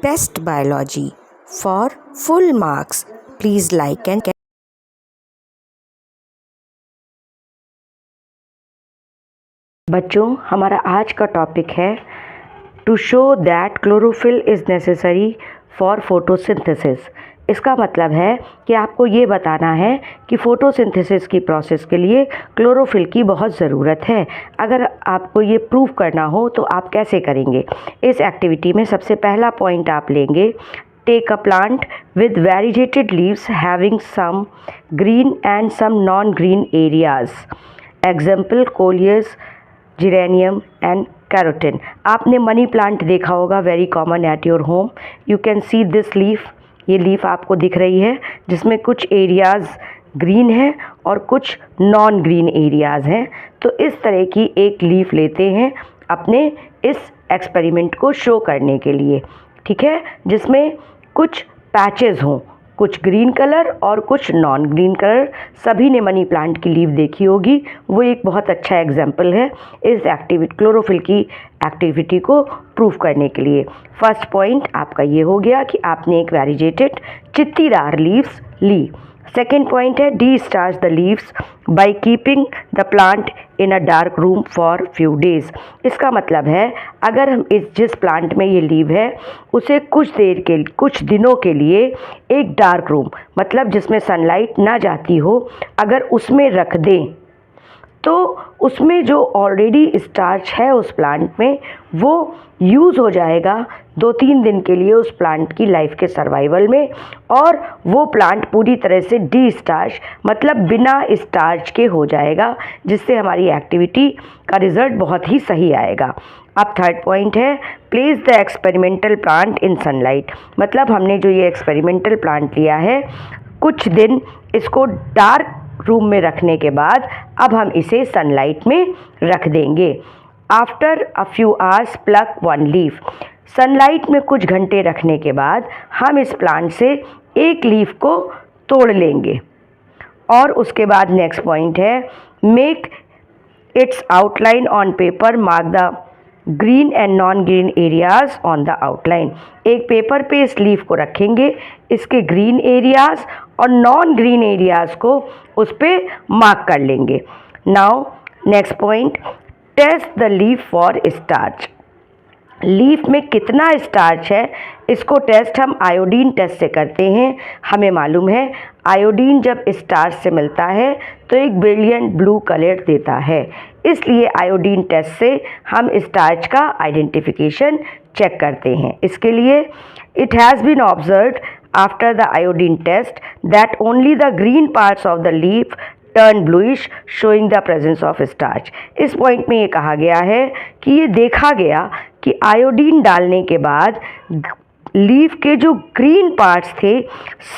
Best Biology. For full marks, please like and बच्चों, हमारा आज का टॉपिक है to show that chlorophyll is necessary for photosynthesis. इसका मतलब है कि आपको ये बताना है कि फ़ोटोसिंथेसिस की प्रोसेस के लिए क्लोरोफिल की बहुत ज़रूरत है। अगर आपको ये प्रूव करना हो तो आप कैसे करेंगे? इस एक्टिविटी में सबसे पहला पॉइंट आप लेंगे, take a plant with variegated leaves having some green and some non green areas. Example coleus, geranium and croton. आपने मनी प्लांट देखा होगा, very common at your home. You can see this leaf. ये leaf आपको दिख रही है जिसमें कुछ एरियाज़ ग्रीन है और कुछ नॉन ग्रीन एरियाज़ हैं। तो इस तरह की एक लीफ लेते हैं अपने इस एक्सपेरिमेंट को शो करने के लिए, ठीक है, जिसमें कुछ पैचेस हों, कुछ ग्रीन कलर और कुछ नॉन ग्रीन कलर। सभी ने मनी प्लांट की लीफ देखी होगी, वो एक बहुत अच्छा एग्जाम्पल है इस क्लोरोफिल की एक्टिविटी को प्रूव करने के लिए। फर्स्ट पॉइंट आपका ये हो गया कि आपने एक वेरिगेटेड चित्तीदार लीव्स ली। सेकेंड पॉइंट है D starch the leaves by keeping the plant in a dark room for few days. इसका मतलब है अगर हम जिस प्लांट में ये लीव है उसे कुछ दिनों के लिए एक डार्क रूम, मतलब जिसमें सनलाइट ना जाती हो, अगर उसमें रख दें तो उसमें जो ऑलरेडी स्टार्च है उस प्लांट में वो यूज़ हो जाएगा 2-3 दिन के लिए उस प्लांट की लाइफ के सर्वाइवल में, और वो प्लांट पूरी तरह से डी स्टार्च, मतलब बिना स्टार्च के हो जाएगा, जिससे हमारी एक्टिविटी का रिज़ल्ट बहुत ही सही आएगा। अब थर्ड पॉइंट है place the experimental plant in sunlight. मतलब हमने जो ये एक्सपेरिमेंटल प्लांट लिया है, कुछ दिन इसको डार्क रूम में रखने के बाद अब हम इसे सनलाइट में रख देंगे। After a few hours pluck one leaf. Sunlight में कुछ घंटे रखने के बाद हम इस प्लांट से एक लीफ को तोड़ लेंगे। और उसके बाद नेक्स्ट पॉइंट है make its outline on paper, mark the green and non green areas on the outline. एक पेपर पे इस लीफ को रखेंगे, इसके ग्रीन एरियाज और नॉन ग्रीन एरियाज को उस पर मार्क कर लेंगे। Now next point, test the leaf for starch. Leaf में कितना स्टार्च है इसको टेस्ट हम आयोडीन टेस्ट से करते हैं। हमें मालूम है आयोडीन जब स्टार्च से मिलता है तो एक ब्रिलियंट ब्लू कलर देता है, इसलिए आयोडीन टेस्ट से हम स्टार्च का आइडेंटिफिकेशन चेक करते हैं। इसके लिए it has been observed after the iodine test that only the green parts of the leaf turn bluish showing the presence of starch. इस पॉइंट में ये कहा गया है कि ये देखा गया कि आयोडीन डालने के बाद लीफ के जो ग्रीन पार्ट्स थे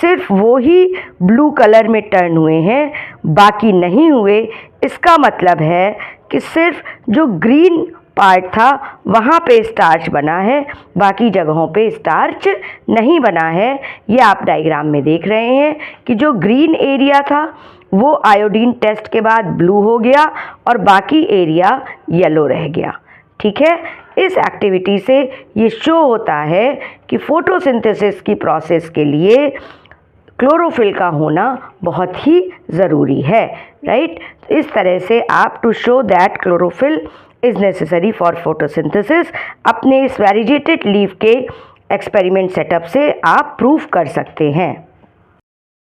सिर्फ वो ही ब्लू कलर में टर्न हुए हैं, बाकी नहीं हुए। इसका मतलब है कि सिर्फ जो ग्रीन पार्ट था वहाँ पे स्टार्च बना है, बाकी जगहों पे स्टार्च नहीं बना है। ये आप डायग्राम में देख रहे हैं कि जो ग्रीन एरिया था वो आयोडीन टेस्ट के बाद ब्लू हो गया और बाकी एरिया येलो रह गया, ठीक है। इस एक्टिविटी से ये शो होता है कि फोटोसिंथेसिस की प्रोसेस के लिए क्लोरोफिल का होना बहुत ही ज़रूरी है, राइट। इस तरह से आप to show that chlorophyll is necessary for photosynthesis अपने इस वेरिगेटेड लीफ के एक्सपेरिमेंट सेटअप से आप प्रूव कर सकते हैं।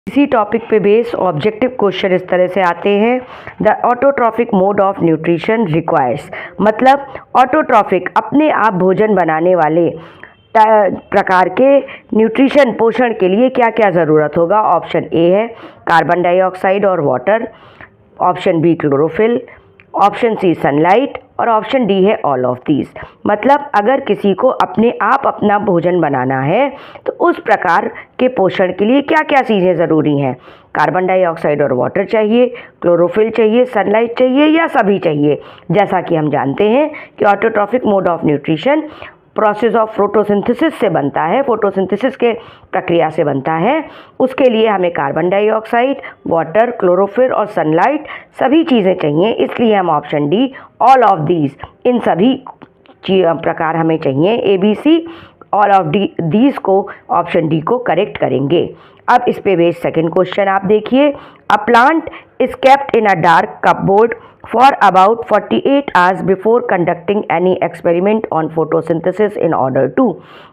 इसी टॉपिक पे बेस्ड ऑब्जेक्टिव क्वेश्चन इस तरह से आते हैं, the autotrophic mode of nutrition requires. मतलब ऑटोट्रॉफिक अपने आप भोजन बनाने वाले प्रकार के न्यूट्रिशन पोषण के लिए क्या क्या ज़रूरत होगा। ऑप्शन ए है कार्बन डाइऑक्साइड और water, option B chlorophyll, option C sunlight और ऑप्शन डी है ऑल ऑफ दीज। मतलब अगर किसी को अपने आप अपना भोजन बनाना है तो उस प्रकार के पोषण के लिए क्या क्या चीज़ें ज़रूरी हैं। कार्बन डाइऑक्साइड और वाटर चाहिए, क्लोरोफिल चाहिए, सनलाइट चाहिए या सभी चाहिए। जैसा कि हम जानते हैं कि autotrophic mode of nutrition process of photosynthesis से बनता है, फोटोसिंथेसिस के प्रक्रिया से बनता है। उसके लिए हमें कार्बन डाइऑक्साइड, वाटर, क्लोरोफिल और सनलाइट सभी चीज़ें चाहिए, इसलिए हम option D all of these इन सभी प्रकार हमें चाहिए। ABC ऑल ऑफ दीज को ऑप्शन डी को करेक्ट करेंगे। अब इस पे बेस्ड सेकेंड क्वेश्चन आप देखिए, a plant is kept in a dark cupboard for about 48 hours before conducting any experiment on photosynthesis in order to.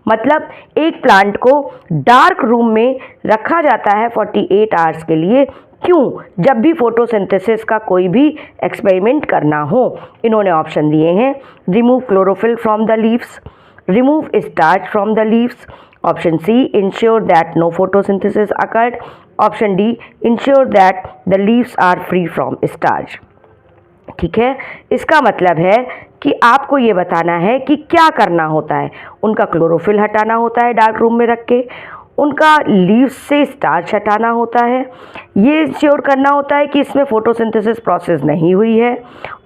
मतलब एक प्लांट को डार्क रूम में रखा जाता है 48 आवर्स के लिए, क्यों? जब भी फोटोसिंथेसिस का कोई भी एक्सपेरिमेंट करना हो। इन्होंने ऑप्शन दिए हैं, remove chlorophyll from the leaves, remove starch from the leaves, option C, ensure that no photosynthesis occurred, option D, ensure that the leaves are free from starch। ठीक है, इसका मतलब है कि आपको ये बताना है कि क्या करना होता है। उनका क्लोरोफिल हटाना होता है डार्क रूम में रख के, उनका लीव्स से स्टार्च हटाना होता है, ये इंश्योर करना होता है कि इसमें फोटोसिंथेसिस प्रोसेस नहीं हुई है,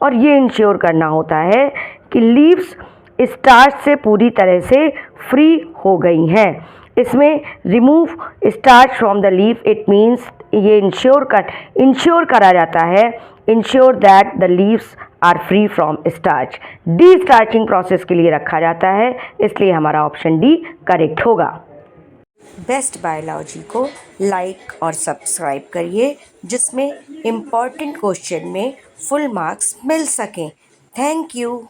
और ये इंश्योर करना होता है कि लीव्स स्टार्च से पूरी तरह से फ्री हो गई हैं। इसमें remove starch from the leaf, it means ये इंश्योर करा जाता है, ensure that the leaves are free from starch. Destarching process के लिए रखा जाता है, इसलिए हमारा ऑप्शन डी करेक्ट होगा। बेस्ट बायोलॉजी को लाइक और सब्सक्राइब करिए, जिसमें इम्पॉर्टेंट क्वेश्चन में फुल मार्क्स मिल सकें। Thank you.